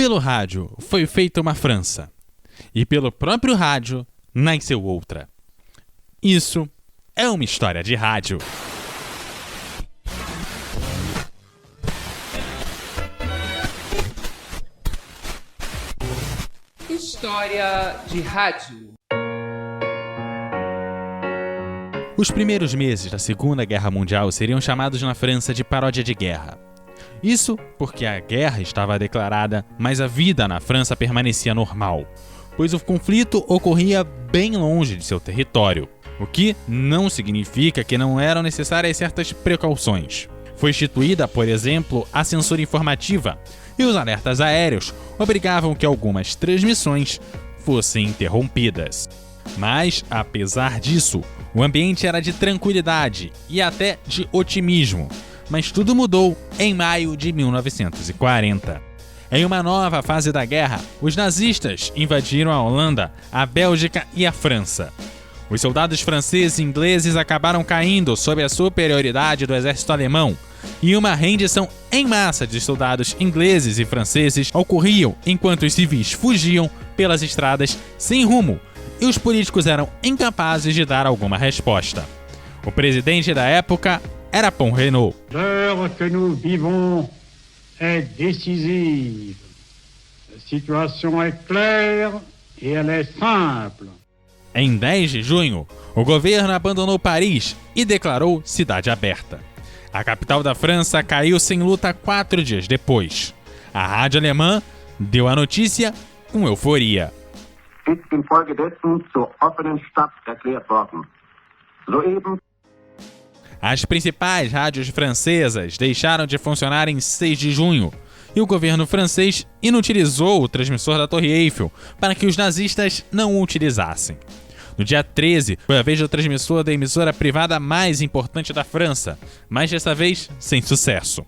Pelo rádio foi feita uma França, e pelo próprio rádio nasceu outra. Isso é uma história de rádio. História de rádio. Os primeiros meses da Segunda Guerra Mundial seriam chamados na França de paródia de guerra. Isso porque a guerra estava declarada, mas a vida na França permanecia normal, pois o conflito ocorria bem longe de seu território, o que não significa que não eram necessárias certas precauções. Foi instituída, por exemplo, a censura informativa, e os alertas aéreos obrigavam que algumas transmissões fossem interrompidas. Mas, apesar disso, o ambiente era de tranquilidade e até de otimismo. Mas tudo mudou em maio de 1940. Em uma nova fase da guerra, os nazistas invadiram a Holanda, a Bélgica e a França. Os soldados franceses e ingleses acabaram caindo sob a superioridade do exército alemão, e uma rendição em massa de soldados ingleses e franceses ocorriam enquanto os civis fugiam pelas estradas sem rumo e os políticos eram incapazes de dar alguma resposta. O presidente da época era Paul Reynaud. L'heure que nous vivons est décisive. La situation est claire et elle est simple. Em 10 de junho, o governo abandonou Paris e declarou cidade aberta. A capital da França caiu sem luta 4 dias depois. A rádio alemã deu a notícia com euforia. As principais rádios francesas deixaram de funcionar em 6 de junho e o governo francês inutilizou o transmissor da Torre Eiffel para que os nazistas não o utilizassem. No dia 13, foi a vez do transmissor da emissora privada mais importante da França, mas dessa vez sem sucesso.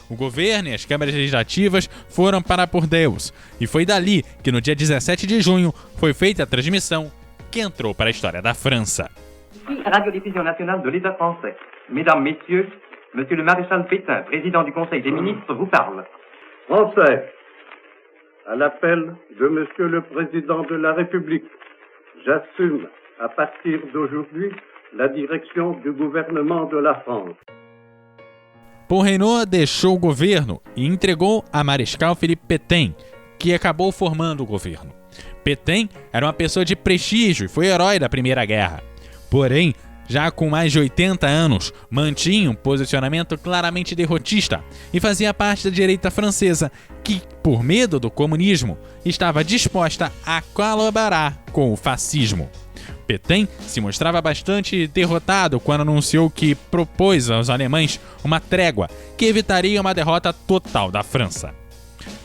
O governo e as câmaras legislativas foram para Bordeaux, e foi dali que no dia 17 de junho foi feita a transmissão que entrou para a história da França. Radiodiffusion nationale de l'État français. Mesdames, Messieurs, Monsieur le Maréchal Pétain, président du Conseil des ministres, vous parle. Français, à l'appel de Monsieur le Président de la République, j'assume, à partir d'aujourd'hui, la direction du gouvernement de la France. Paul Reynaud deixou o governo e entregou a Mariscal Philippe Pétain, que acabou formando o governo. Pétain era uma pessoa de prestígio e foi herói da Primeira Guerra. Porém, já com mais de 80 anos, mantinha um posicionamento claramente derrotista e fazia parte da direita francesa, que, por medo do comunismo, estava disposta a colaborar com o fascismo. Pétain se mostrava bastante derrotado quando anunciou que propôs aos alemães uma trégua que evitaria uma derrota total da França.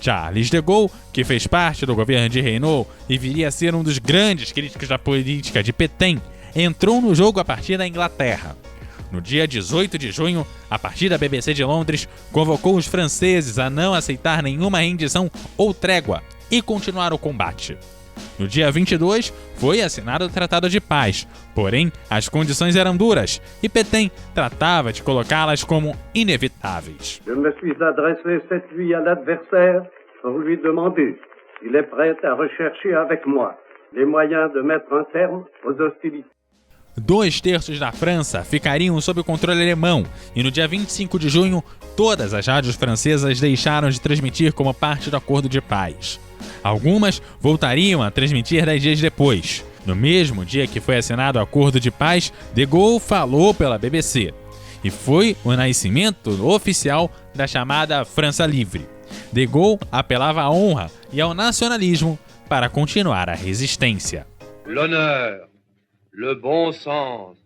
Charles de Gaulle, que fez parte do governo de Reynaud e viria a ser um dos grandes críticos da política de Pétain, entrou no jogo a partir da Inglaterra. No dia 18 de junho, a partir da BBC de Londres, convocou os franceses a não aceitar nenhuma rendição ou trégua e continuar o combate. No dia 22, foi assinado o Tratado de Paz, porém, as condições eram duras e Pétain tratava de colocá-las como inevitáveis. Je me suis adressé cette nuit à l'adversaire pour lui demander s'il est prêt à rechercher avec moi les moyens de mettre un terme aux hostilités. 2/3 da França ficariam sob o controle alemão e no dia 25 de junho, todas as rádios francesas deixaram de transmitir como parte do acordo de paz. Algumas voltariam a transmitir 10 dias depois. No mesmo dia que foi assinado o acordo de paz, de Gaulle falou pela BBC. E foi o nascimento oficial da chamada França Livre. De Gaulle apelava à honra e ao nacionalismo para continuar a resistência. L'honneur, le bon sens,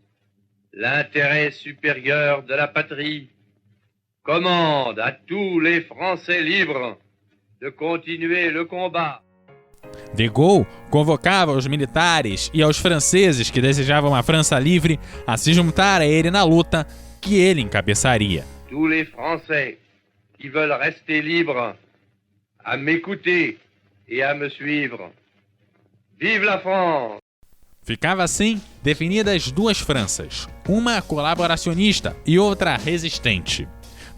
l'intérêt supérieur de la patrie commande à tous les Français libres de continuer le combat. De Gaulle convocava os militares e aos franceses que desejavam a França livre a se juntar a ele na luta que ele encabeçaria. Tous les Français qui veulent rester libres à m'écouter et à me suivre. Vive la France! Ficava assim definidas duas Franças, uma colaboracionista e outra resistente.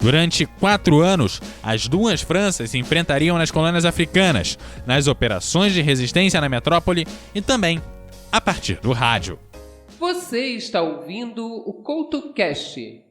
Durante 4 anos, as duas Franças se enfrentariam nas colônias africanas, nas operações de resistência na metrópole e também a partir do rádio. Você está ouvindo o CoutoCast.